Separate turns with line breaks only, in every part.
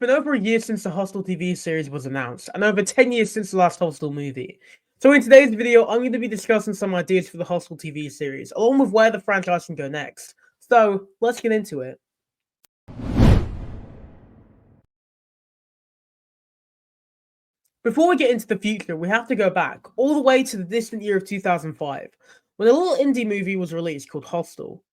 been over a year since the Hostel TV series was announced, and over 10 years since the last Hostel movie. So in today's video, I'm going to be discussing some ideas for the Hostel TV series, along with where the franchise can go next. So, let's get into it. Before we get into the future, we have to go back, all the way to the distant year of 2005, when a little indie movie was released called Hostel.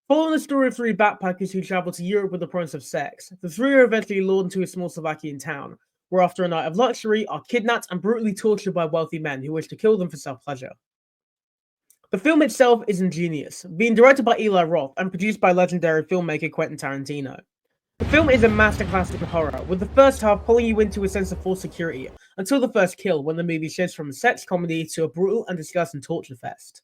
Following the story of three backpackers who travel to Europe with the promise of sex, the three are eventually lured into a small Slovakian town, where after a night of luxury, are kidnapped and brutally tortured by wealthy men who wish to kill them for self-pleasure. The film itself is ingenious, being directed by Eli Roth and produced by legendary filmmaker Quentin Tarantino. The film is a masterclass in horror, with the first half pulling you into a sense of false security, until the first kill, when the movie shifts from a sex comedy to a brutal and disgusting torture fest.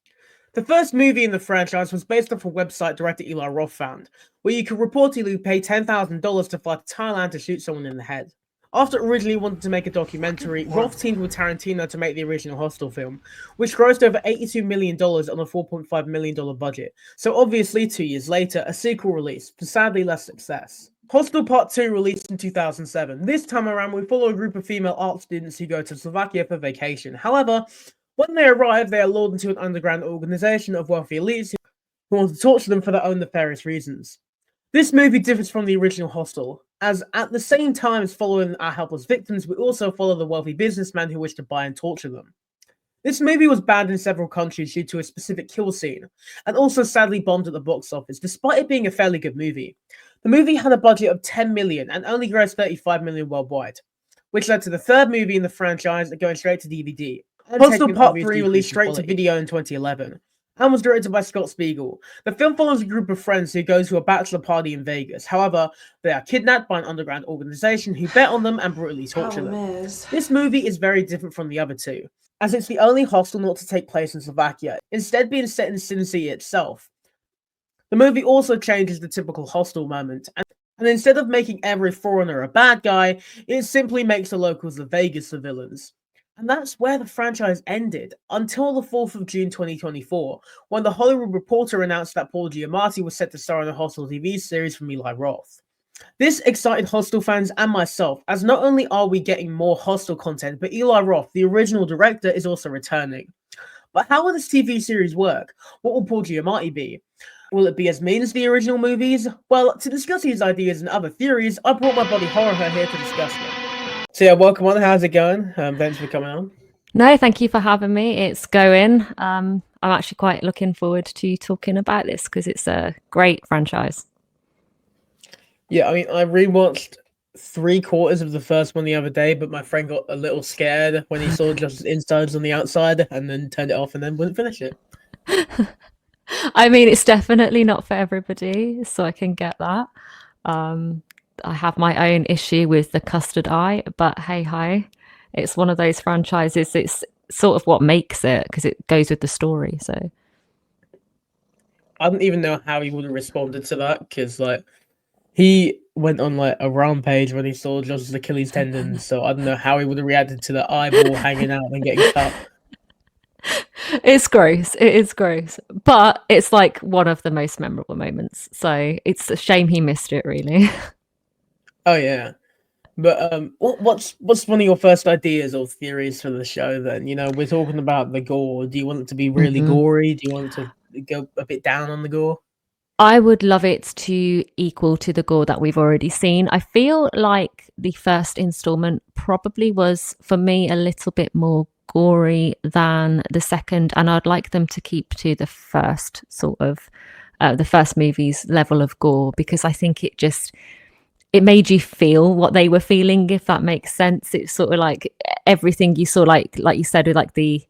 The first movie in the franchise was based off a website director Eli Roth found, where you could reportedly pay $10,000 to fly to Thailand to shoot someone in the head. After originally wanting to make a documentary, Roth teamed with Tarantino to make the original Hostel film, which grossed over $82 million on a $4.5 million budget, so obviously 2 years later, a sequel released, but sadly less success. Hostel Part 2 released in 2007. This time around, we follow a group of female art students who go to Slovakia for vacation. However, when they arrive, they are lured into an underground organization of wealthy elites who want to torture them for their own nefarious reasons. This movie differs from the original Hostel, as at the same time as following our helpless victims, we also follow the wealthy businessmen who wish to buy and torture them. This movie was banned in several countries due to a specific kill scene, and also sadly bombed at the box office, despite it being a fairly good movie. The movie had a budget of $10 million and only grossed $35 million worldwide, which led to the third movie in the franchise going straight to DVD. Hostel Part 3 released straight to video in 2011 and was directed by Scott Spiegel. The film follows a group of friends who go to a bachelor party in Vegas. However, they are kidnapped by an underground organization who bet on them and brutally torture them. This movie is very different from the other two, as it's the only hostel not to take place in Slovakia, instead being set in Sin City itself. The movie also changes the typical hostel moment, and instead of making every foreigner a bad guy, it simply makes the locals of Vegas the villains. And that's where the franchise ended, until the 4th of June 2024, when the Hollywood Reporter announced that Paul Giamatti was set to star in a Hostel TV series from Eli Roth. This excited Hostel fans and myself, as not only are we getting more Hostel content, but Eli Roth, the original director, is also returning. But how will this TV series work? What will Paul Giamatti be? Will it be as mean as the original movies? Well, to discuss these ideas and other theories, I brought my buddy Horrher here to discuss them. So yeah, welcome on. How's it going? Thanks for coming on.
No, thank you for having me. It's going. I'm actually quite looking forward to talking about this because it's a great franchise.
Yeah, I mean, I rewatched 3/4 of the first one the other day, but my friend got a little scared when he saw just insides on the outside and then turned it off and then wouldn't finish it.
I mean, it's definitely not for everybody, so I can get that. I have my own issue with the custard eye, but hey ho, it's one of those franchises. It's sort of what makes it because it goes with the story. So
I don't even know how he would have responded to that because like he went on like a rampage when he saw Josh's Achilles tendon. So I don't know how he would have reacted to the eyeball hanging out and getting cut.
It's gross. It is gross, but it's like one of the most memorable moments. So it's a shame he missed it, really.
Oh yeah, but what's one of your first ideas or theories for the show? Then you know we're talking about the gore. Do you want it to be really gory? Do you want it to go a bit down on the gore?
I would love it to equal to the gore that we've already seen. I feel like the first installment probably was for me a little bit more gory than the second, and I'd like them to keep to the first sort of the first movie's level of gore because I think it made you feel what they were feeling, if that makes sense. It's sort of like everything you saw, like you said, with like the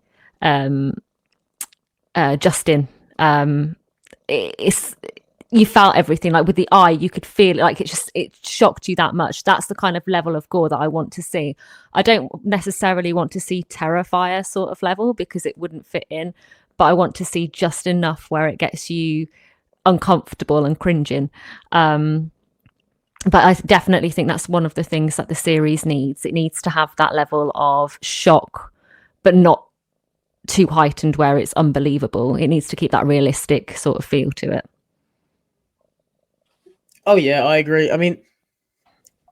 Justin. You felt everything, like with the eye, you could feel it, like it shocked you that much. That's the kind of level of gore that I want to see. I don't necessarily want to see Terrifier sort of level because it wouldn't fit in, but I want to see just enough where it gets you uncomfortable and cringing. But I definitely think that's one of the things that the series needs. It needs to have that level of shock, but not too heightened where it's unbelievable. It needs to keep that realistic sort of feel to it.
Oh yeah, I agree. I mean,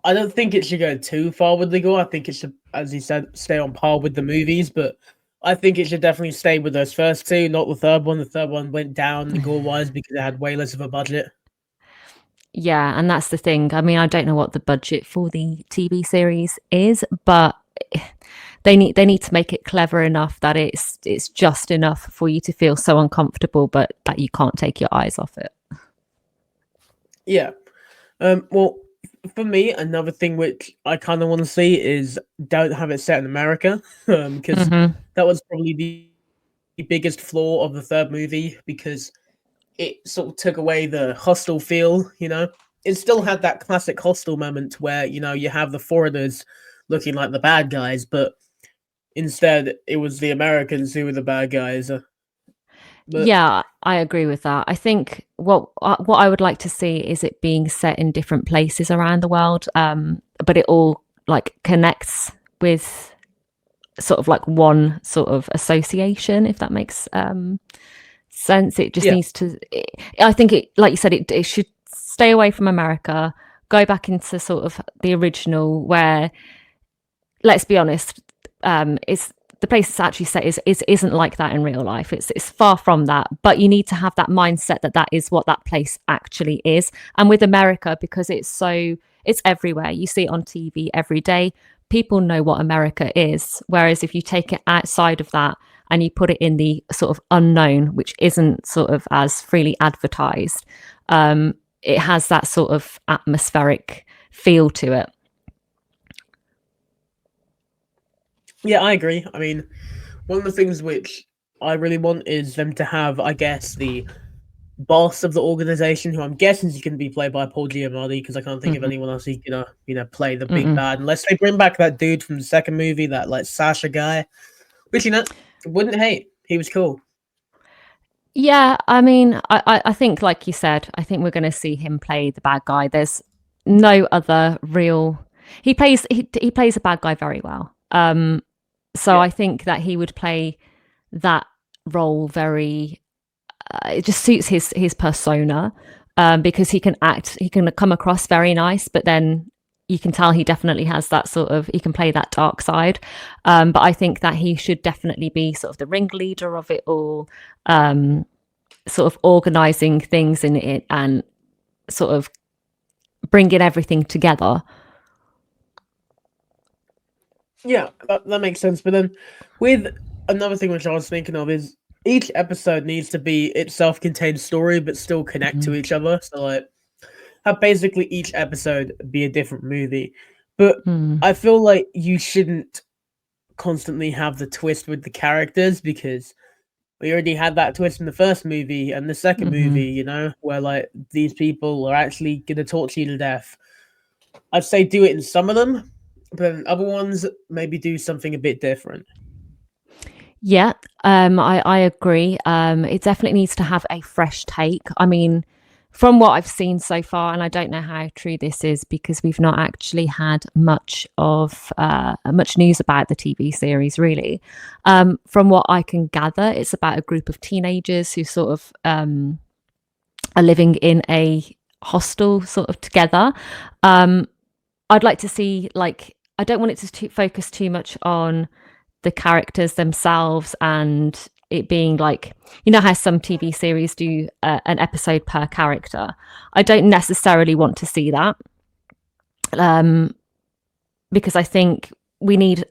I don't think it should go too far with the gore. I think it should, as you said, stay on par with the movies. But I think it should definitely stay with those first two, not the third one. The third one went down gore wise because it had way less of a budget.
Yeah, and that's the thing. I mean, I don't know what the budget for the TV series is, but they need to make it clever enough that it's just enough for you to feel so uncomfortable, but that you can't take your eyes off it.
Yeah. Well, for me, another thing which I kind of want to see is don't have it set in America, because that was probably the biggest flaw of the third movie, because it sort of took away the Hostel feel. It still had that classic Hostel moment where you have the foreigners looking like the bad guys, but instead it was the Americans who were the bad guys. But
Yeah, I agree with that. I think what I would like to see is it being set in different places around the world, but it all like connects with sort of like one sort of association, if that makes sense. It just
yeah,
needs to. I think it, like you said, it should stay away from America, go back into sort of the original, where, let's be honest, it's the place it's actually set isn't like that in real life. It's far from that, but you need to have that mindset that is what that place actually is. And with America, because it's everywhere, you see it on TV every day, people know what America is. Whereas if you take it outside of that and you put it in the sort of unknown, which isn't sort of as freely advertised, it has that sort of atmospheric feel to it.
Yeah, I agree. I mean, one of the things which I really want is them to have, I guess, the boss of the organization, who I'm guessing is going to be played by Paul Giamatti, because I can't think of anyone else who's gonna play the big bad, unless they bring back that dude from the second movie, that like Sasha guy, which wouldn't hate. He was cool.
Yeah, I mean, I think, like you said, I think we're going to see him play the bad guy. There's no other real. He plays a bad guy very well. So
Yeah.
I think that he would play that role very. It just suits his persona, because he can come across very nice, but then you can tell he definitely has that sort of, he can play that dark side. But I think that he should definitely be sort of the ringleader of it all, sort of organizing things in it and sort of bringing everything together.
Yeah, that makes sense. But then, with another thing which I was thinking of is each episode needs to be its self-contained story, but still connect to each other. So like, have basically each episode be a different movie. But I feel like you shouldn't constantly have the twist with the characters, because we already had that twist in the first movie and the second movie, where like these people are actually gonna torture you to death. I'd say do it in some of them, but in other ones, maybe do something a bit different.
Yeah, I agree. It definitely needs to have a fresh take. I mean, from what I've seen so far, and I don't know how true this is because we've not actually had much news about the TV series, really. From what I can gather, it's about a group of teenagers who sort of are living in a hostel sort of together. I'd like to see, like, I don't want it to focus too much on the characters themselves and it being like, how some TV series do an episode per character. I don't necessarily want to see that, because I think we need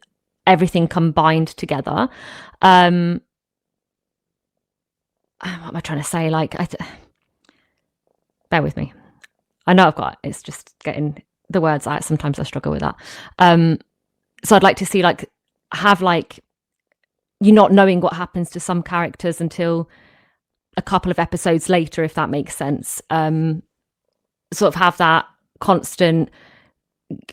everything combined together. What am I trying to say? Like, bear with me. I know it's just getting the words out. Sometimes I struggle with that. So I'd like to see, like, have like, you not knowing what happens to some characters until a couple of episodes later, if that makes sense. Sort of have that constant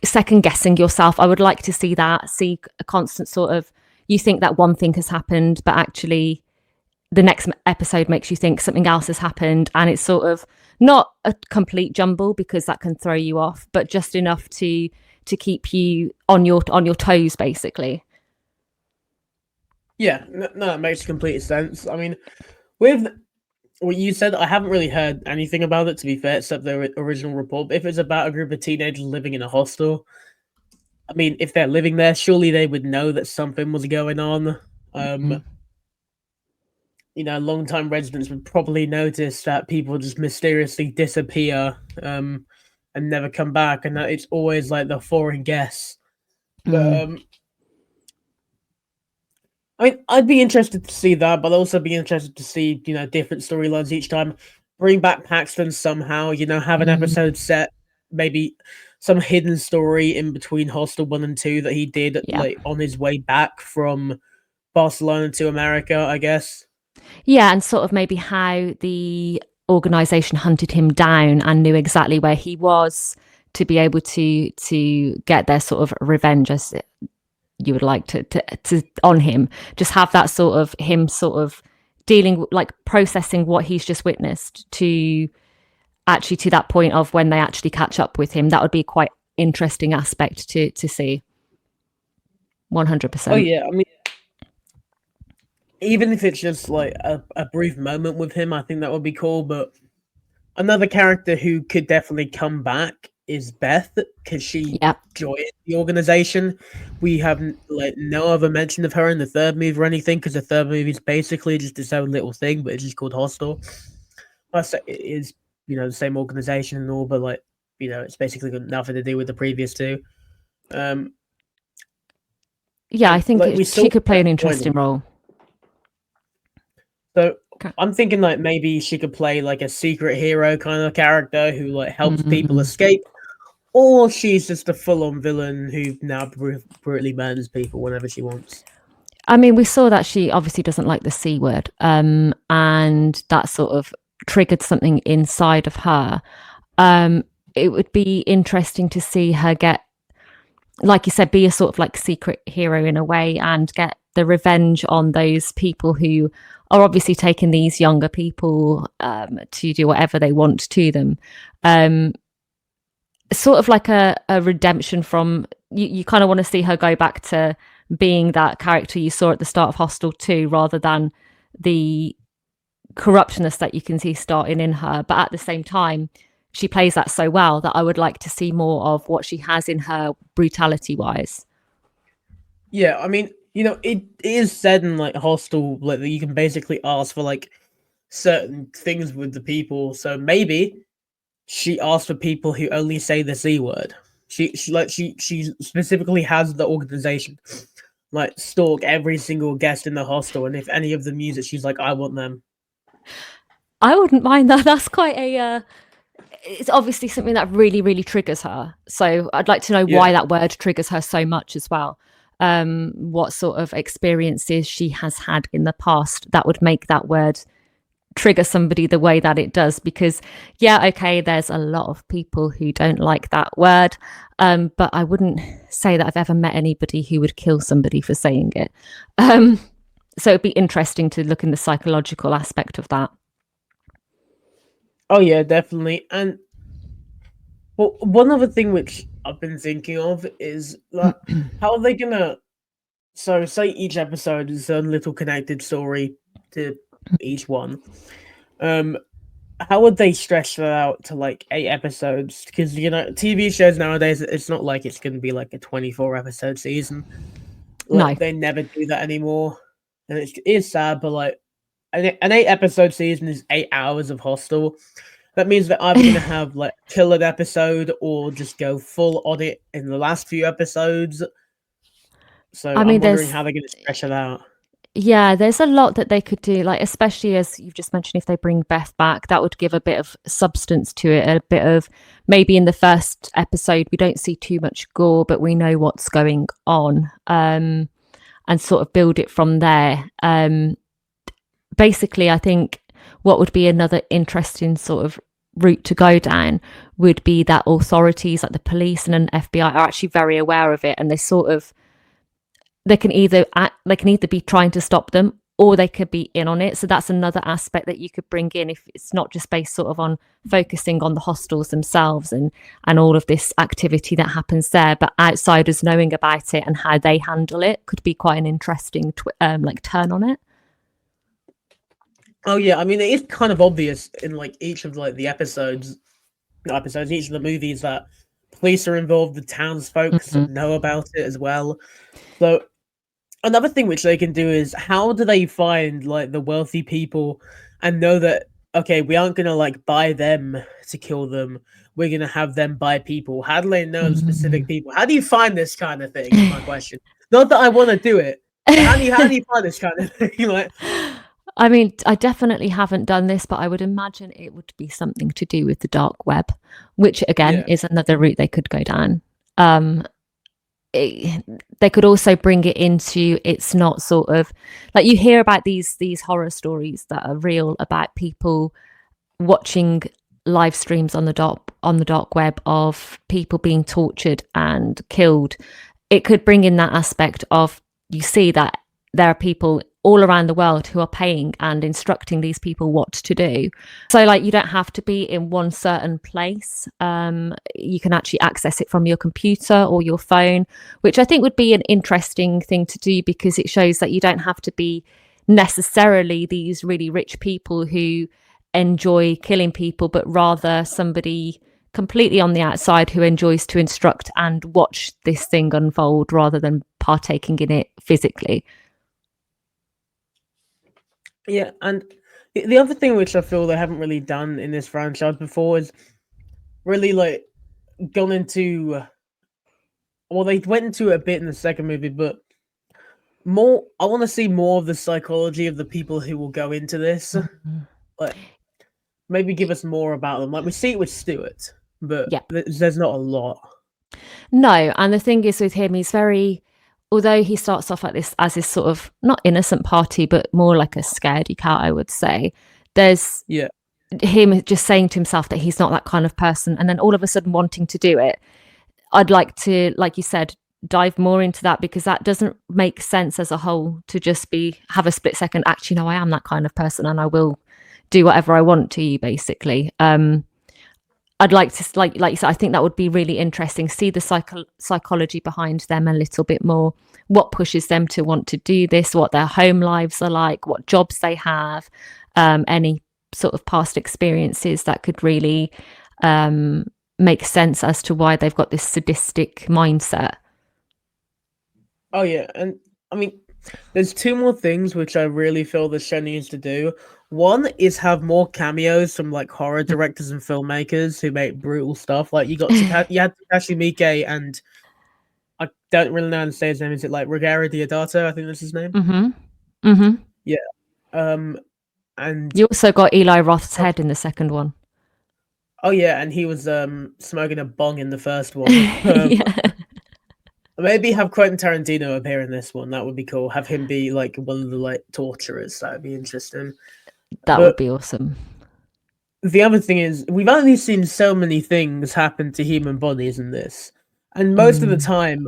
second guessing yourself. I would like to see a constant sort of, you think that one thing has happened, but actually the next episode makes you think something else has happened, and it's sort of not a complete jumble because that can throw you off, but just enough to keep you on your toes, basically.
Yeah, no, it makes complete sense. I mean, with what you said, I haven't really heard anything about it, to be fair, except the original report. But if it's about a group of teenagers living in a hostel, I mean, if they're living there, surely they would know that something was going on.
Mm.
Long-time residents would probably notice that people just mysteriously disappear, and never come back, and that it's always like the foreign guests. But I mean, I'd be interested to see that, but I'd also be interested to see, different storylines each time. Bring back Paxton somehow, have an episode set, maybe some hidden story in between Hostel 1 and 2 that he did,
Yeah.
like, on his way back from Barcelona to America, I guess.
Yeah, and sort of maybe how the organization hunted him down and knew exactly where he was to be able to get their sort of revenge, as you would like to on him. Just have that sort of him sort of dealing, like processing what he's just witnessed to actually to that point of when they actually catch up with him. That would be quite interesting aspect to see. 100%.
Oh yeah, I mean, even if it's just like a brief moment with him, I think that would be cool. But another character who could definitely come back is Beth, because she joined the organization. We have like no other mention of her in the third movie or anything, because the third movie is basically just its own little thing, but it's just called Hostel. Plus, it is the same organization and all, but like it's basically got nothing to do with the previous two.
Yeah, I think she could play an interesting role.
So I'm thinking like maybe she could play like a secret hero kind of character who like helps people escape, or she's just a full-on villain who now brutally murders people whenever she wants.
I mean, we saw that she obviously doesn't like the C word, and that sort of triggered something inside of her. It would be interesting to see her get, like you said, be a sort of like secret hero in a way and get the revenge on those people who are obviously taking these younger people to do whatever they want to them. Sort of like a redemption from, you kind of want to see her go back to being that character you saw at the start of Hostel 2, rather than the corruptness that you can see starting in her. But at the same time, she plays that so well that I would like to see more of what she has in her brutality wise.
Yeah, I mean, it is said in like Hostel like that you can basically ask for like certain things with the people. So maybe she asked for people who only say the C word. She specifically has the organization like stalk every single guest in the hostel, and if any of them use it, she's like, I want them.
I wouldn't mind that. That's quite a it's obviously something that really, really triggers her. So I'd like to know why that word triggers her so much as well. What sort of experiences she has had in the past that would make that word trigger somebody the way that it does. Because there's a lot of people who don't like that word, but I wouldn't say that I've ever met anybody who would kill somebody for saying it. So it'd be interesting to look in the psychological aspect of that.
Oh yeah, definitely. And well, one other thing which I've been thinking of is like, how are they gonna? So say each episode is a little connected story to each one. How would they stretch that out to like 8 episodes? Because TV shows nowadays, it's not like it's going to be like a 24 episode season. Like, they never do that anymore, and it is sad. But like an 8 episode season is 8 hours of Hostel. That means that I'm gonna have like kill an episode or just go full on it in the last few episodes. So I'm wondering how they're gonna stretch it out.
Yeah, there's a lot that they could do, like especially as you've just mentioned, if they bring Beth back, that would give a bit of substance to it, a bit of maybe in the first episode we don't see too much gore, but we know what's going on, and sort of build it from there. Basically, I think what would be another interesting sort of route to go down would be that authorities like the police and an FBI are actually very aware of it, and they can either be trying to stop them, or they could be in on it. So that's another aspect that you could bring in, if it's not just based sort of on focusing on the hostels themselves and all of this activity that happens there, but outsiders knowing about it and how they handle it could be quite an interesting like turn on it.
Oh yeah, I mean it is kind of obvious in like each of like the episodes, each of the movies that police are involved, the townsfolk
Mhm.
know about it as well. So another thing which they can do is how do they find like the wealthy people and know that okay, we aren't gonna like buy them to kill them. We're gonna have them buy people. How do they know the specific
Mm.
people? How do you find this kind of thing? Is my question. Not that I want to do it, but how do you find this kind of thing? Like,
I mean, I definitely haven't done this, but I would imagine it would be something to do with the dark web, which again
yeah,
is another route they could go down. Um, they could also bring it into it's not sort of like you hear about these horror stories that are real about people watching live streams on the dark web of people being tortured and killed. It could bring in that aspect of you see that there are people all around the world who are paying and instructing these people what to do. So like you don't have to be in one certain place. You can actually access it from your computer or your phone, which I think would be an interesting thing to do because it shows that you don't have to be necessarily these really rich people who enjoy killing people, but rather somebody completely on the outside who enjoys to instruct and watch this thing unfold rather than partaking in it physically.
yeah, and the other thing which I feel they haven't really done in this franchise before is really like gone into well, they went into it a bit in the second movie, but more I want to see more of the psychology of the people who will go into this.
Mhm.
Like maybe give us more about them. Like we see it with Stuart, but
Yeah.
there's not a lot.
No, and the thing is with him, he's very, although he starts off like this as this sort of not innocent party, but more like a scaredy cat, I would say. There's
Yeah.
him just saying to himself that he's not that kind of person, and then all of a sudden wanting to do it. I'd like to, like you said, dive more into that because that doesn't make sense as a whole to just be have a split second. Actually, no, I am that kind of person, and I will do whatever I want to you. Basically, I'd like to, like you said, I think that would be really interesting. See the psychology behind them a little bit more. What pushes them to want to do this? What their home lives are like? What jobs they have? Any sort of past experiences that could really make sense as to why they've got this sadistic mindset.
Oh yeah, and I mean, there's two more things which I really feel the show needs to do. One is have more cameos from like horror directors and filmmakers who make brutal stuff. Like you had Takashi Miike and I don't really know how to say his name. Is it like Rogero Deodato? I think that's his name.
Mm-hmm. Mm-hmm.
Yeah. Um, and
You also got Eli Roth's head in the second one.
oh yeah, and he was smoking a bong in the first one.
Yeah,
Maybe have Quentin Tarantino appear in this one. That would be cool. Have him be like one of the like torturers. That would be interesting.
that would
But
be awesome.
the other thing is, we've only seen so many things happen to human bodies in this, and most of the
Mm,
time,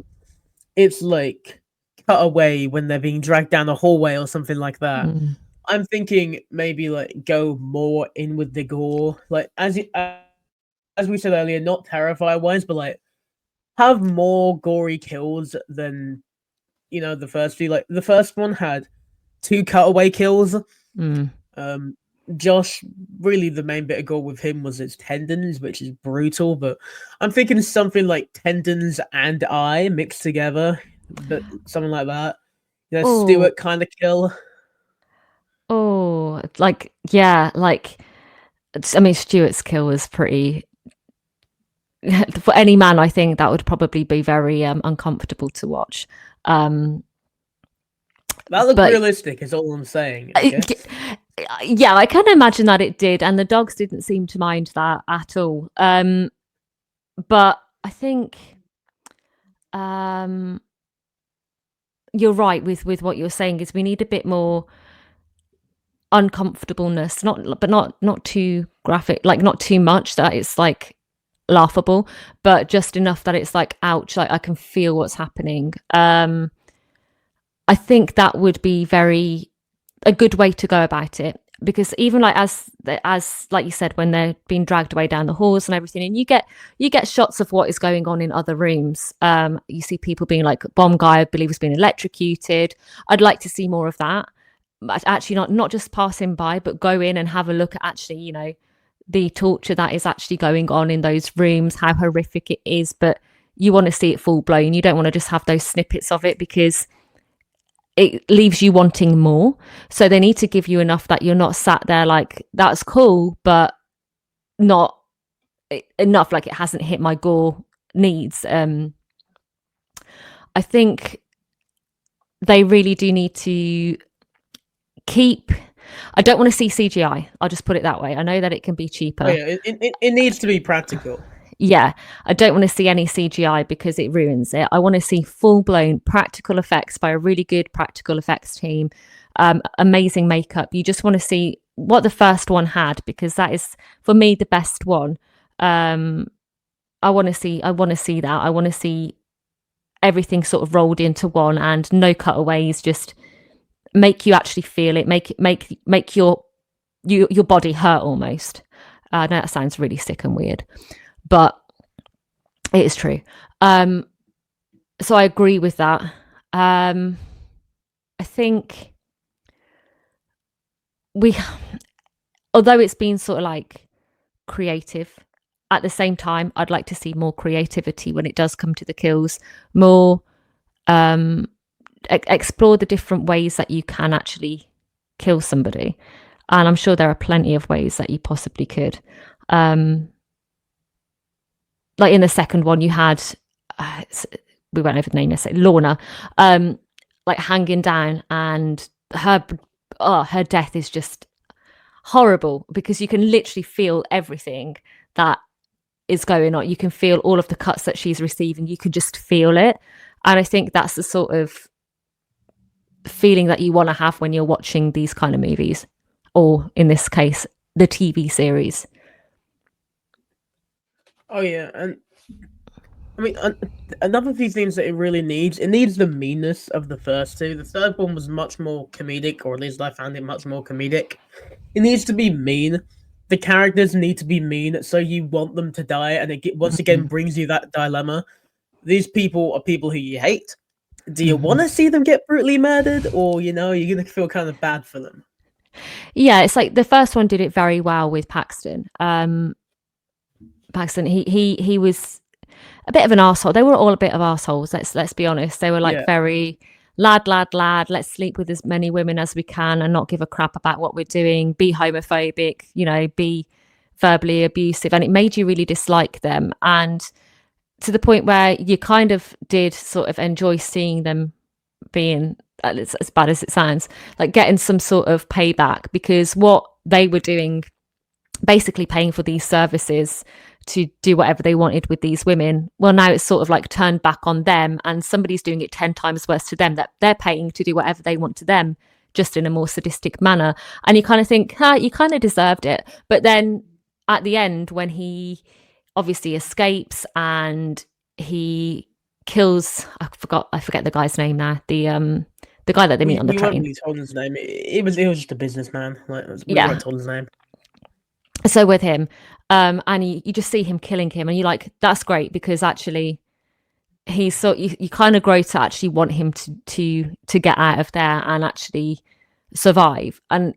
it's like cut away when they're being dragged down a hallway or something like that.
mm.
I'm thinking maybe like go more in with the gore, like as we said earlier, not terrify wise, but like have more gory kills than the first few. Like the first one had two cutaway kills.
Mm.
Um, Josh, really, the main bit of gore with him was his tendons, which is brutal. But I'm thinking something like tendons and eye mixed together, but something like that.
Oh,
Stewart kind of kill.
oh, like yeah, like I mean, Stuart's kill was pretty. For any man, I think that would probably be very uncomfortable to watch. Um,
That looked
but
realistic, is all I'm saying. I guess.
yeah, I can imagine that it did, and the dogs didn't seem to mind that at all. But I think um, you're right with what you're saying. Is we need a bit more uncomfortableness, not too graphic, like not too much that it's like laughable, but just enough that it's like ouch, like I can feel what's happening. I think that would be very a good way to go about it because even like as like you said when they're being dragged away down the halls and everything and you get shots of what is going on in other rooms. You see people being like bomb guy I believe has been electrocuted. I'd like to see more of that. actually not just passing by, but go in and have a look at actually, you know, the torture that is actually going on in those rooms, how horrific it is. But you want to see it full blown. You don't want to just have those snippets of it, because it leaves you wanting more. So they need to give you enough that you're not sat there like, that's cool, but not enough, like it hasn't hit my gore needs. I think they really do need to keep, I don't want to see CGI. I'll just put it that way. I know that it can be cheaper.
Oh, yeah, it needs to be practical.
Yeah, I don't want to see any CGI because it ruins it. I want to see full-blown practical effects by a really good practical effects team, amazing makeup. You just want to see what the first one had, because that is, for me, the best one. I want to see that. I want to see everything sort of rolled into one, and no cutaways, just make you actually feel it, make your body hurt almost. I know that sounds really sick and weird, but it is true. So I agree with that. I think although it's been sort of like creative, at the same time, I'd like to see more creativity when it does come to the kills, more explore the different ways that you can actually kill somebody. And I'm sure there are plenty of ways that you possibly could. Like in the second one, you had, we went over the name yesterday, Lorna, like hanging down, and her death is just horrible, because you can literally feel everything that is going on. You can feel all of the cuts that she's receiving. You can just feel it. And I think that's the sort of feeling that you want to have when you're watching these kind of movies, or in this case, the TV series.
Oh yeah, and I mean, another few things that it really needs, it needs the meanness of the first two. The third one was much more comedic, or at least I found it much more comedic. It needs to be mean. The characters need to be mean, so you want them to die, and it once again brings you that dilemma. These people are people who you hate. Do you want to see them get brutally murdered, or you're gonna feel kind of bad for them?
Yeah, it's like the first one did it very well with Paxton. Paxton, he was a bit of an arsehole. They were all a bit of arseholes. Let's be honest. They were like very lad. Let's sleep with as many women as we can and not give a crap about what we're doing. Be homophobic, be verbally abusive, and it made you really dislike them. And to the point where you kind of did sort of enjoy seeing them being, as bad as it sounds, like getting some sort of payback, because what they were doing, basically paying for these services to do whatever they wanted with these women, well, now it's sort of like turned back on them, and somebody's doing it 10 times worse to them, that they're paying to do whatever they want to them, just in a more sadistic manner. And you kind of think, you kind of deserved it. But then at the end, when he obviously escapes and he kills, I forget the guy's name now, the guy that they meet on the train.
We told his name. It was just a businessman. We weren't told his name.
So with him, and you just see him killing him, and you're like, that's great, because actually he's so you kind of grow to actually want him to get out of there and actually survive. And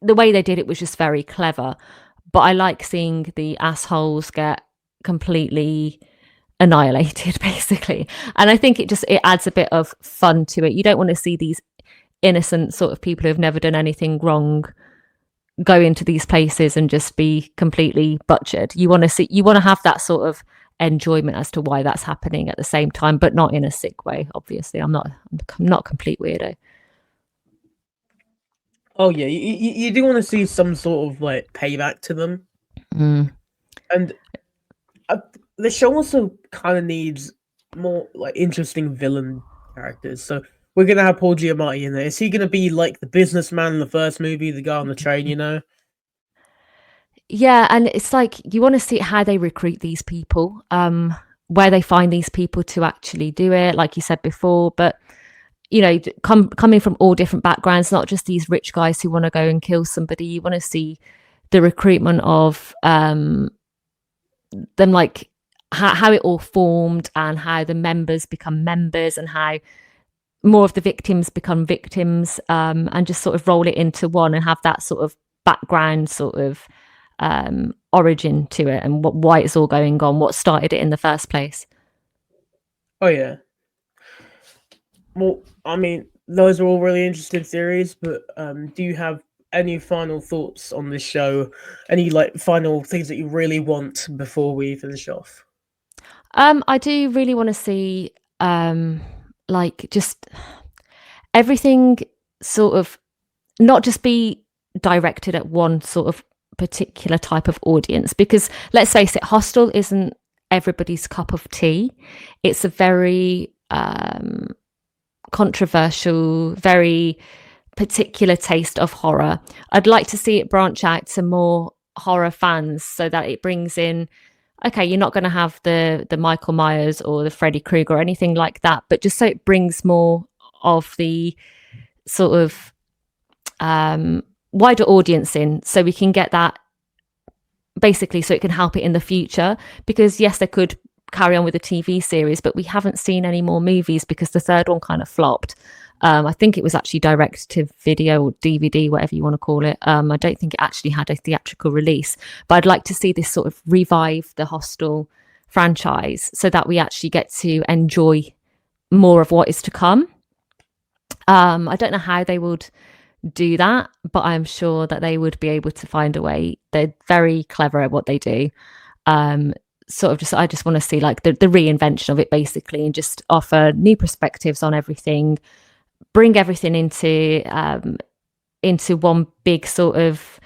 the way they did it was just very clever. But I like seeing the assholes get completely annihilated, basically. And I think it adds a bit of fun to it. You don't want to see these innocent sort of people who have never done anything wrong go into these places and just be completely butchered. You want to have that sort of enjoyment as to why that's happening at the same time, but not in a sick way. Obviously, I'm not a complete weirdo.
Oh yeah, you do want to see some sort of like payback to them. And the show also kind of needs more like interesting villain characters. So we're gonna have Paul Giamatti in there. Is he gonna be like the businessman in the first movie, the guy on the train?
Yeah, and it's like you want to see how they recruit these people, where they find these people to actually do it, like you said before. But coming from all different backgrounds, not just these rich guys who want to go and kill somebody. You want to see the recruitment of them, like how it all formed, and how the members become members, and how more of the victims become victims, and just sort of roll it into one and have that sort of background sort of origin to it, and why it's all going on, what started it in the first place.
Oh yeah. Well, I mean, those are all really interesting theories, but do you have any final thoughts on this show? Any like final things that you really want before we finish off?
I do really want to see like just everything sort of not just be directed at one sort of particular type of audience, because let's face it, Hostel isn't everybody's cup of tea. It's a very controversial, very particular taste of horror. I'd like to see it branch out to more horror fans so that it brings in, okay, you're not going to have the Michael Myers or the Freddy Krueger or anything like that, but just so it brings more of the sort of wider audience in, so we can get that basically, so it can help it in the future. Because yes, they could carry on with a TV series, but we haven't seen any more movies because the third one kind of flopped. I think it was actually direct to video or DVD, whatever you want to call it. I don't think it actually had a theatrical release, but I'd like to see this sort of revive the Hostel franchise so that we actually get to enjoy more of what is to come. I don't know how they would do that, but I'm sure that they would be able to find a way. They're very clever at what they do. Sort of just, I just want to see like the reinvention of it basically, and just offer new perspectives on everything, bring everything into one big sort of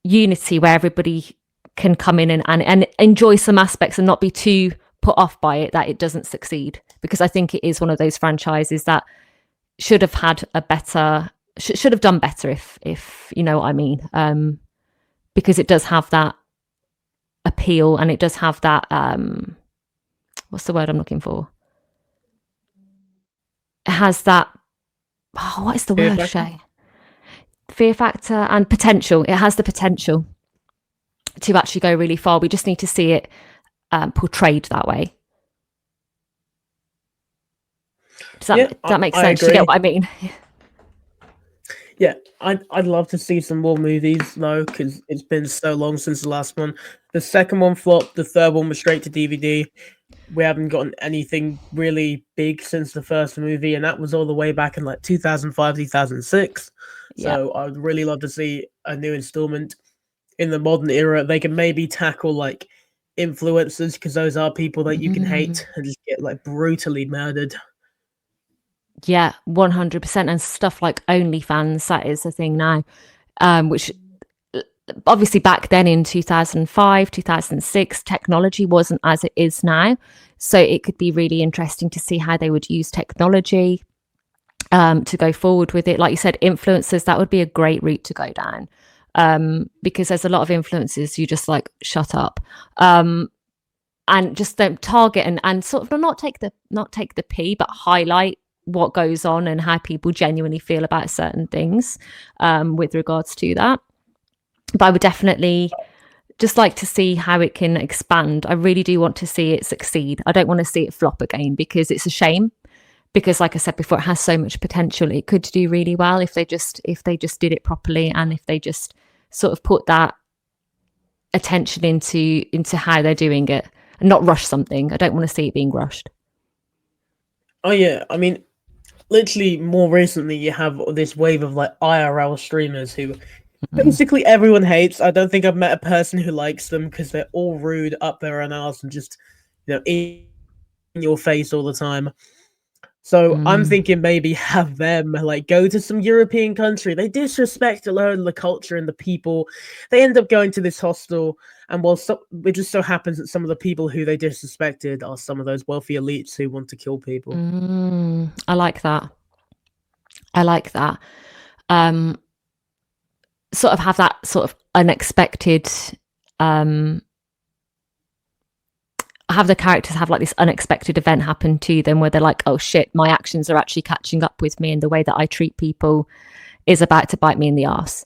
unity where everybody can come in and enjoy some aspects and not be too put off by it that it doesn't succeed. Because I think it is one of those franchises that should have had a better, should have done better, if you know what I mean. Because it does have that appeal, and it does have that what's the word I'm looking for? It has that, oh, what is the word, Shay? Fear factor and potential. It has the potential to actually go really far. We just need to see it portrayed that way. Does that make sense? Do you get what I mean?
Yeah, I'd love to see some more movies though, because it's been so long since the last one. The second one flopped. The third one was straight to DVD. We haven't gotten anything really big since the first movie, and that was all the way back in like 2005, 2006. So I would really love to see a new installment in the modern era. They can maybe tackle like influencers, because those are people that you can hate and just get like brutally murdered.
Yeah, 100%. And stuff like OnlyFans, that is a thing now, which obviously back then in 2005, 2006, technology wasn't as it is now. So it could be really interesting to see how they would use technology to go forward with it. Like you said, influencers, that would be a great route to go down, because there's a lot of influencers you just like, shut up. And just target and sort of not take the P, but highlight what goes on and how people genuinely feel about certain things with regards to that. But I would definitely just like to see how it can expand. I really do want to see it succeed. I don't want to see it flop again, because it's a shame. Because like I said before, it has so much potential. It could do really well if they just did it properly, and if they just sort of put that attention into how they're doing it and not rush something. I don't want to see it being rushed.
Oh yeah, I mean, literally more recently you have this wave of like IRL streamers who basically everyone hates. I don't think I've met a person who likes them, because they're all rude, up their own ass, and just, you know, in your face all the time. So I'm thinking maybe have them like go to some European country. They disrespect alone the culture and the people. They end up going to this hostel, and it just so happens that some of the people who they disrespected are some of those wealthy elites who want to kill people.
I like that. Sort of have that sort of unexpected, have the characters have like this unexpected event happen to them where they're like, oh shit, my actions are actually catching up with me, and the way that I treat people is about to bite me in the ass.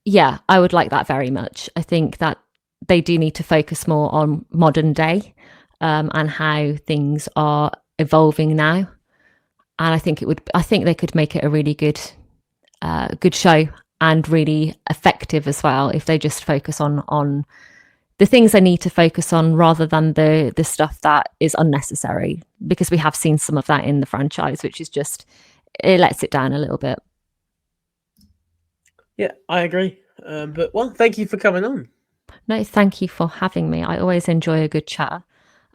Yeah, I would like that very much. I think that they do need to focus more on modern day, and how things are evolving now. and I think they could make it a really good show, and really effective as well, if they just focus on the things they need to focus on, rather than the stuff that is unnecessary, because we have seen some of that in the franchise, which is just, it lets it down a little bit.
Yeah, I agree. But well, thank you for coming on.
No, thank you for having me. I always enjoy a good chat.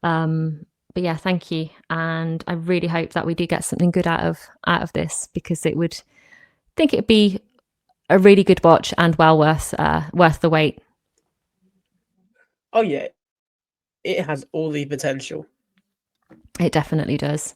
But yeah, thank you, and I really hope that we do get something good out of this, because it'd be a really good watch, and well worth the wait.
Oh yeah, it has all the potential.
It definitely does.